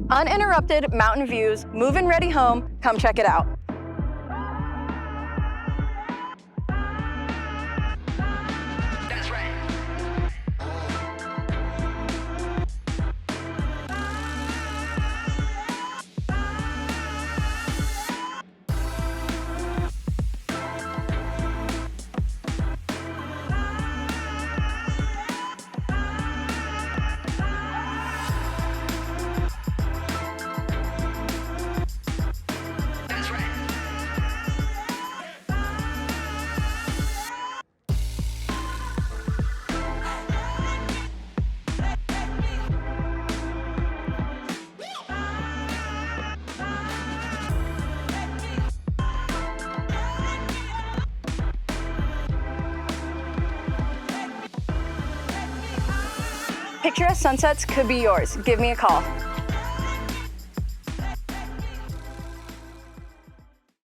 Uninterrupted mountain views, move-in ready home. Come check it out. That's right. That's right. Picturesque sunsets could be yours. Give me a call.